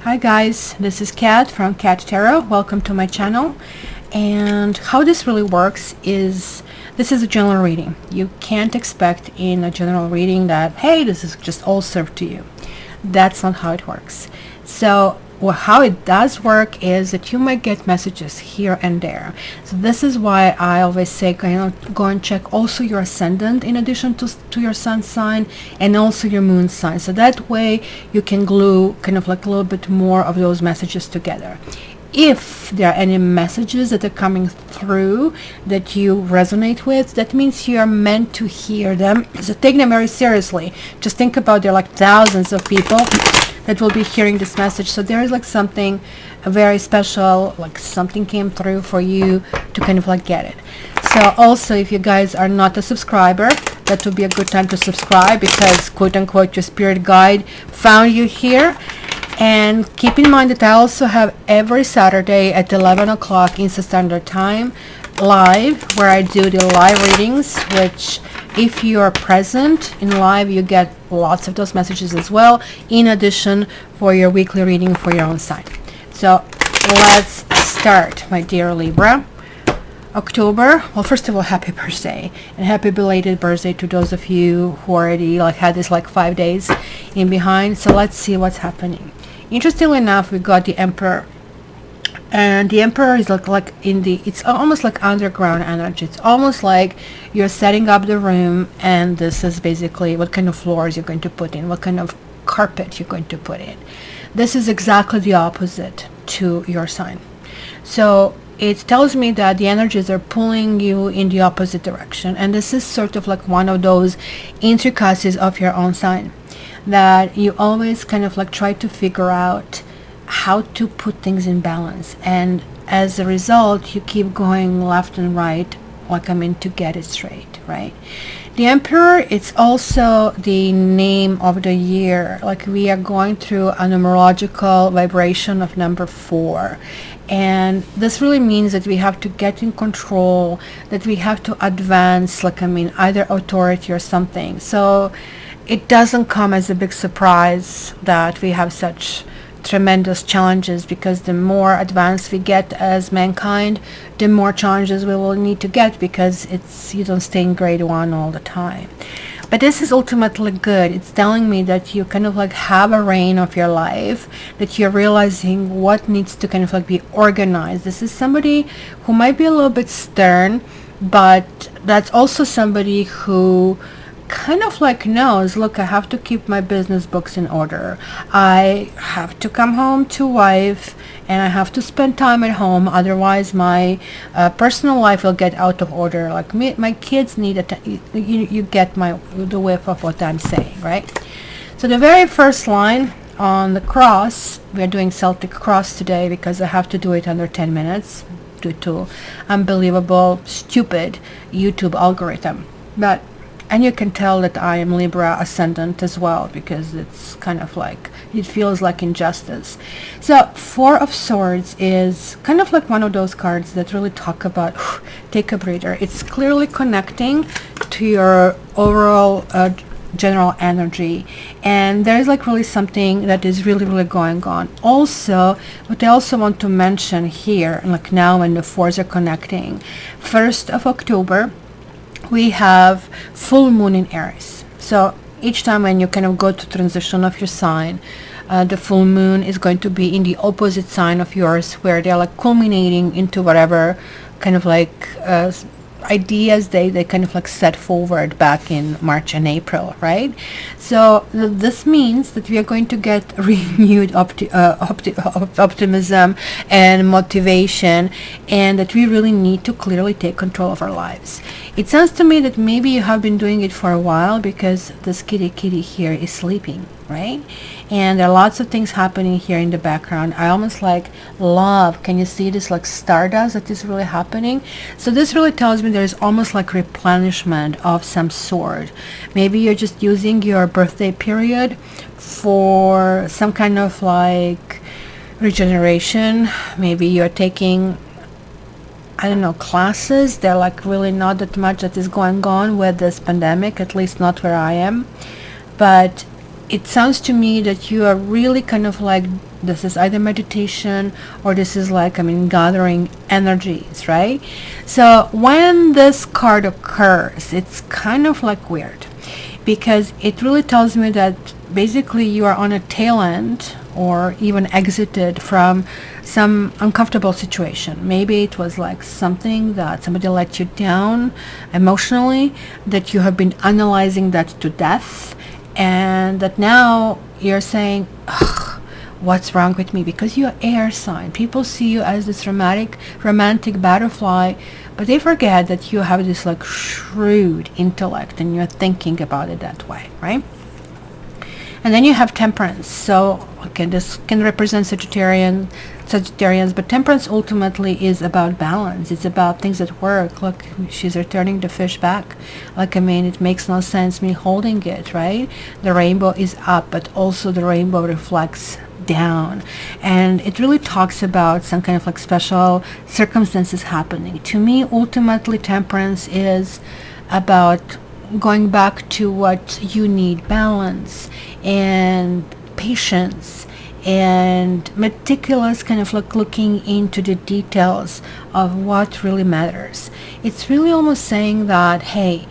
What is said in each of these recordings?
Hi guys, this is Kat from Kat Tarot. Welcome to my channel. And how this really works is, this is a general reading. You can't expect in a general reading that, hey, this is just all served to you. That's not how it works. So how it does work is that you might get messages here and there. So this is why I always say go and check also your ascendant in addition to your sun sign, and also your moon sign. So that way you can glue kind of like a little bit more of those messages together. If there are any messages that are coming through that you resonate with, that means you are meant to hear them. So take them very seriously. Just think about there are like thousands of people that will be hearing this message. So there is like something very special, like something came through for you to kind of like get it. So also, if you guys are not a subscriber, that would be a good time to subscribe, because quote unquote your spirit guide found you here. And keep in mind that I also have every Saturday at 11 o'clock Eastern Standard Time live, where I do the live readings, which if you are present in live, you get lots of those messages as well, in addition for your weekly reading for your own sign. So let's start, my dear Libra. October, well, first of all, happy birthday, and happy belated birthday to those of you who already like had this like 5 days in behind. So let's see what's happening. Interestingly enough, we got the Emperor, and the Emperor is like in the, it's almost like underground energy. It's almost like you're setting up the room, and this is basically what kind of floors you're going to put in, what kind of carpet you're going to put in. This is exactly the opposite to your sign. So it tells me that the energies are pulling you in the opposite direction, and this is sort of like one of those intricacies of your own sign, that you always kind of like try to figure out how to put things in balance, and as a result you keep going left and right, like to get it straight, right? The Emperor, it's also the name of the year. Like we are going through a numerological vibration of number 4, and this really means that we have to get in control, that we have to advance, like either authority or something. So it doesn't come as a big surprise that we have such tremendous challenges, because the more advanced we get as mankind, the more challenges we will need to get, because you don't stay in grade 1 all the time. But this is ultimately good. It's telling me that you kind of like have a reign of your life, that you're realizing what needs to kind of like be organized. This is somebody who might be a little bit stern, but that's also somebody who kind of like knows, look, I have to keep my business books in order. I have to come home to wife, and I have to spend time at home. Otherwise, my personal life will get out of order. Like my kids need you get the whiff of what I'm saying, right? So the very first line on the cross, we're doing Celtic cross today because I have to do it under 10 minutes due to unbelievable, stupid YouTube algorithm. And you can tell that I am Libra ascendant as well, because it's kind of like, it feels like injustice. So 4 of Swords is kind of like one of those cards that really talk about, take a breather. It's clearly connecting to your overall general energy, and there's like really something that is really going on. Also, what I also want to mention here, like now when the 4s are connecting, 1st of October, we have full moon in Aries. So each time when you kind of go to transition of your sign, the full moon is going to be in the opposite sign of yours, where they're like culminating into whatever kind of like ideas they kind of like set forward back in March and April, right? So this means that we are going to get renewed optimism and motivation, and that we really need to clearly take control of our lives. It sounds to me that maybe you have been doing it for a while, because this kitty here is sleeping, right? And there are lots of things happening here in the background. I almost like love, can you see this like stardust that is really happening? So this really tells me there's almost like replenishment of some sort. Maybe you're just using your birthday period for some kind of like regeneration. Maybe you're taking, I don't know, classes. They're like really not that much that is going on with this pandemic, at least not where I am. But it sounds to me that you are really kind of like This is either meditation, or this is like, gathering energies, right? So when this card occurs, it's kind of like weird, because it really tells me that basically you are on a tail end, or even exited from some uncomfortable situation. Maybe it was like something that somebody let you down emotionally, that you have been analyzing that to death, and that now you're saying, ugh, what's wrong with me? Because you're air sign. People see you as this romantic butterfly, but they forget that you have this like shrewd intellect, and you're thinking about it that way, right? And then you have Temperance. So, okay, this can represent Sagittarians, but Temperance ultimately is about balance. It's about things that work. Look, she's returning the fish back. Like, it makes no sense me holding it, right? The rainbow is up, but also the rainbow reflects down. And it really talks about some kind of like special circumstances happening. To me, ultimately, Temperance is about going back to what you need: balance and patience and meticulous kind of like looking into the details of what really matters. It's really almost saying that, hey,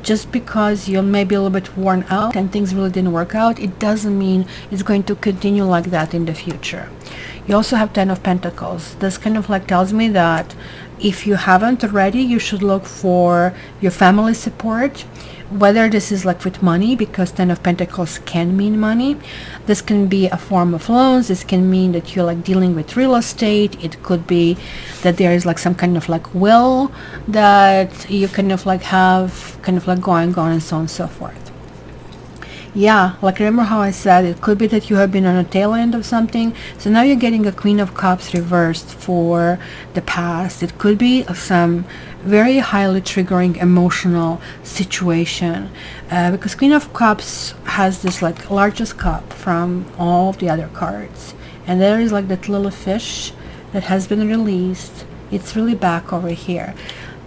just because you're maybe a little bit worn out and things really didn't work out, it doesn't mean it's going to continue like that in the future. You also have Ten of Pentacles. This kind of like tells me that if you haven't already, you should look for your family support, whether this is like with money, because Ten of Pentacles can mean money. This can be a form of loans. This can mean that you're like dealing with real estate. It could be that there is like some kind of like will that you kind of like have kind of like going on, and so on and so forth. Yeah, like remember how I said it could be that you have been on a tail end of something. So now you're getting a Queen of Cups reversed for the past. It could be some very highly triggering emotional situation, because Queen of Cups has this like largest cup from all of the other cards, and there is like that little fish that has been released. It's really back over here.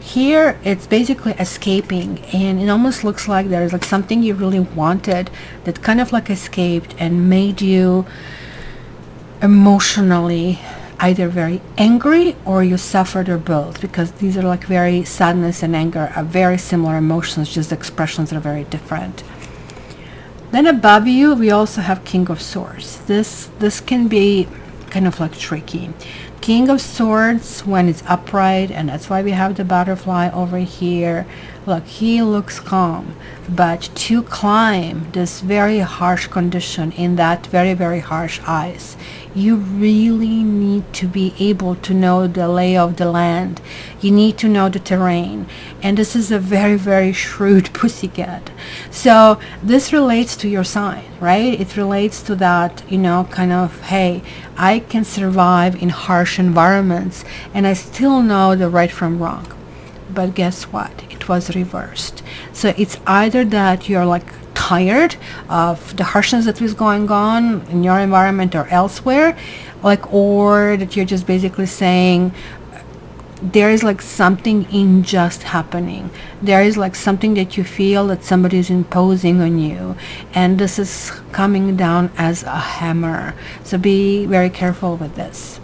Here it's basically escaping, and it almost looks like there's like something you really wanted that kind of like escaped and made you emotionally either very angry, or you suffered, or both, because these are like very sadness and anger are very similar emotions, just the expressions are very different. Then above you we also have King of Swords. This can be kind of like tricky. King of Swords when it's upright, and that's why we have the butterfly over here. Look, he looks calm, but to climb this very harsh condition in that very, very harsh ice, you really need to be able to know the lay of the land. You need to know the terrain, and this is a very, very shrewd pussycat. So this relates to your sign, right? It relates to that, kind of, hey, I can survive in harsh environments and I still know the right from wrong. But guess what? It was reversed. So it's either that you're like tired of the harshness that was going on in your environment or elsewhere, or that you're just basically saying there is like something unjust happening. There is like something that you feel that somebody is imposing on you, and this is coming down as a hammer. So be very careful with this.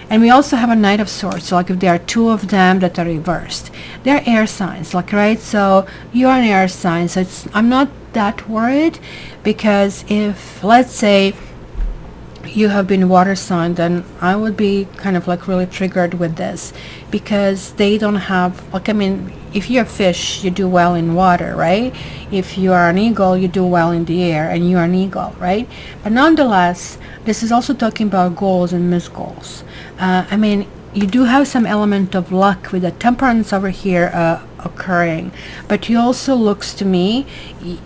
And we also have a Knight of Swords. So like if there are two of them that are reversed, they're air signs, right? So you're an air sign, so I'm not that worried, because if, let's say, you have been water sign, then I would be kind of like really triggered with this, because they don't have, if you're a fish, you do well in water, right? If you are an eagle, you do well in the air, and you are an eagle, right? But nonetheless, this is also talking about goals and missed goals. You do have some element of luck with the Temperance over here occurring, but you also looks to me,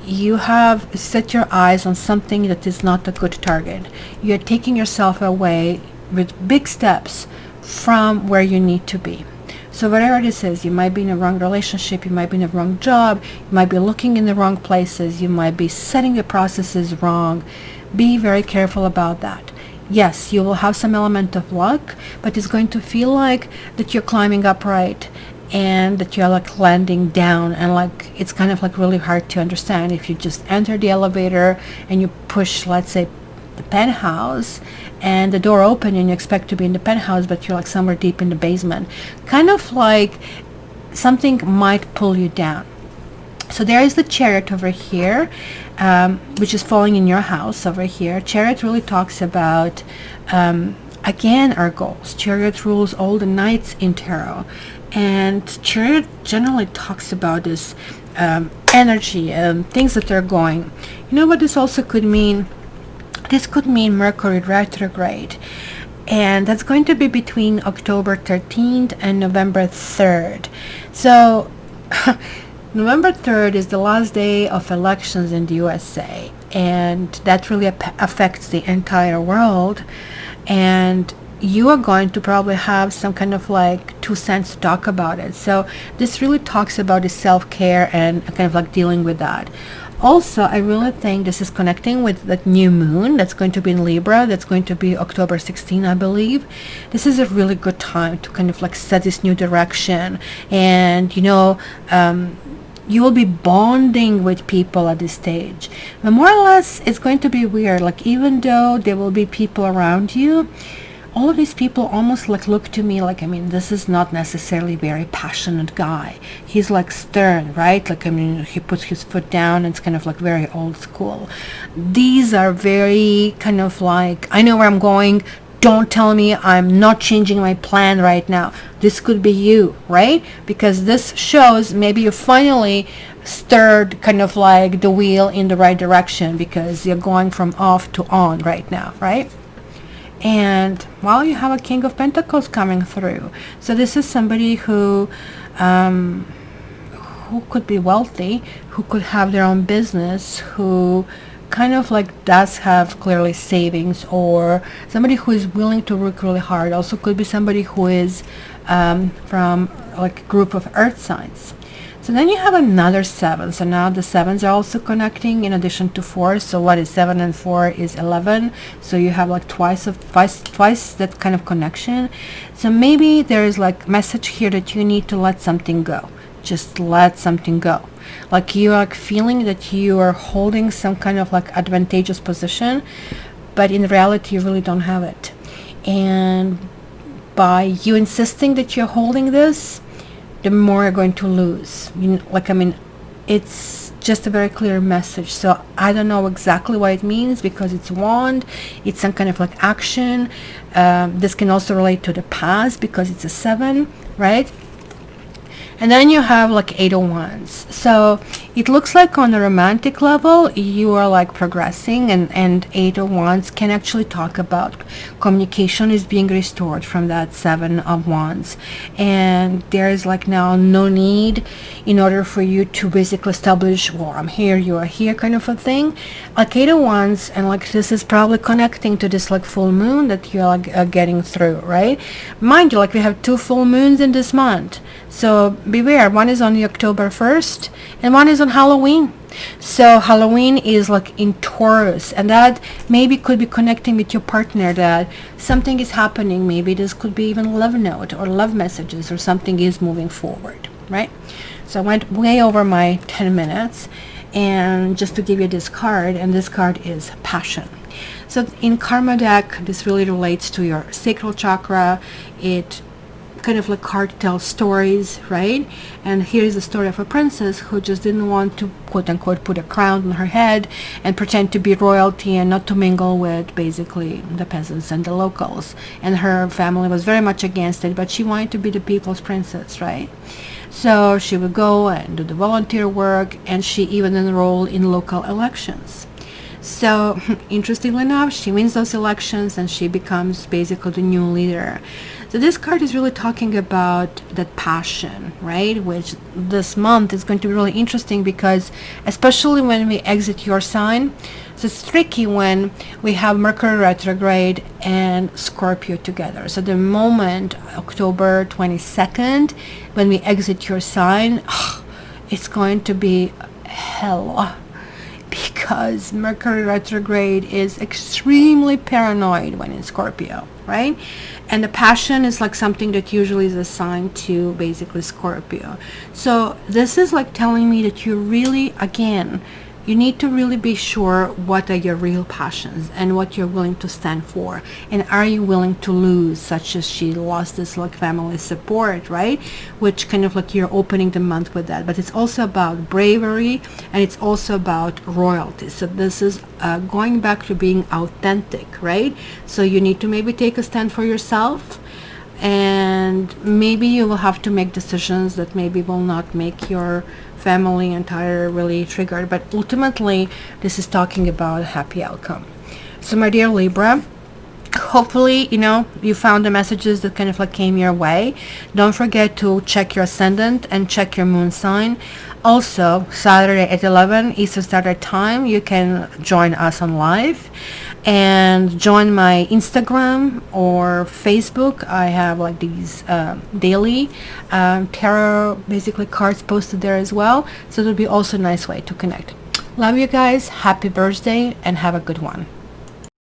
you have set your eyes on something that is not a good target. You're taking yourself away with big steps from where you need to be. So whatever this is, you might be in a wrong relationship, you might be in a wrong job, you might be looking in the wrong places, you might be setting the processes wrong. Be very careful about that. Yes, you will have some element of luck, but it's going to feel like that you're climbing upright and that you're like landing down, and like it's kind of like really hard to understand if you just enter the elevator and you push, let's say, the penthouse and the door open and you expect to be in the penthouse, but you're like somewhere deep in the basement. Kind of like something might pull you down. So there is the Chariot over here, which is falling in your house over here. Chariot really talks about, again, our goals. Chariot rules all the knights in tarot. And Chariot generally talks about this energy and things that are going. You know what this also could mean? This could mean Mercury retrograde. And that's going to be between October 13th and November 3rd. So November 3rd is the last day of elections in the USA. And that really affects the entire world. And you are going to probably have some kind of like 2 cents to talk about it. So this really talks about the self-care and kind of like dealing with that. Also, I really think this is connecting with that new moon that's going to be in Libra. That's going to be October 16, I believe. This is a really good time to kind of like set this new direction. And, you know, you will be bonding with people at this stage. But more or less, it's going to be weird. Like, even though there will be people around you, all of these people almost like look to me like, I mean, this is not necessarily a very passionate guy. He's like stern, right? Like, I mean, he puts his foot down and it's kind of like very old school. These are very kind of like, I know where I'm going. Don't tell me I'm not changing my plan right now. This could be you, right? Because this shows maybe you finally stirred kind of like the wheel in the right direction because you're going from off to on right now, right? And well, you have a King of Pentacles coming through. So this is somebody who could be wealthy, who could have their own business, who kind of like does have clearly savings, or somebody who is willing to work really hard. Also could be somebody who is from like a group of earth signs. So then you have another 7. So now the 7s are also connecting in addition to 4. So what is 7 and 4 is 11. So you have like twice that kind of connection. So maybe there is like message here that you need to let something go. Just let something go. Like you are like feeling that you are holding some kind of like advantageous position, but in reality you really don't have it. And by you insisting that you're holding this, the more you're going to lose. You know, like, I mean, it's just a very clear message. So I don't know exactly what it means because it's wand. It's some kind of like action. This can also relate to the past because it's a 7, right? And then you have like 8 of Wands. So it looks like on a romantic level, you are like progressing, and 8 of Wands can actually talk about communication is being restored from that 7 of Wands. And there is like now no need in order for you to basically establish, well, I'm here, you are here kind of a thing. Like 8 of Wands, and like this is probably connecting to this like full moon that you're like getting through, right? Mind you, like we have 2 full moons in this month. So beware, one is on the October 1st and one is on Halloween. So Halloween is like in Taurus, and that maybe could be connecting with your partner, that something is happening. Maybe this could be even a love note or love messages, or something is moving forward, right? So I went way over my 10 minutes, and just to give you this card, and this card is passion. So in Karma deck, this really relates to your sacral chakra. It kind of like card tells stories, right? And here's the story of a princess who just didn't want to quote unquote put a crown on her head and pretend to be royalty and not to mingle with basically the peasants and the locals. And her family was very much against it, but she wanted to be the people's princess, right? So she would go and do the volunteer work, and she even enrolled in local elections. So interestingly enough, she wins those elections and she becomes basically the new leader. So this card is really talking about that passion, right? Which this month is going to be really interesting because especially when we exit your sign, so it's tricky when we have Mercury retrograde and Scorpio together. So the moment October 22nd, when we exit your sign, it's going to be hell. Because Mercury retrograde is extremely paranoid when in Scorpio, right? And the passion is like something that usually is assigned to basically Scorpio. So this is like telling me that you really, again, you need to really be sure what are your real passions and what you're willing to stand for, and are you willing to lose, such as she lost this like family support, right? Which kind of like you're opening the month with that. But it's also about bravery, and it's also about royalty. So this is going back to being authentic, right? So you need to maybe take a stand for yourself, and maybe you will have to make decisions that maybe will not make your family entire really triggered, but ultimately this is talking about a happy outcome. So my dear Libra, hopefully you found the messages that kind of like came your way. Don't forget to check your ascendant and check your moon sign. Also, Saturday at 11 Eastern Standard Time, you can join us on live and join my Instagram or Facebook. I have like these daily tarot basically cards posted there as well, so it would be also a nice way to connect. Love you guys, happy birthday, and have a good one.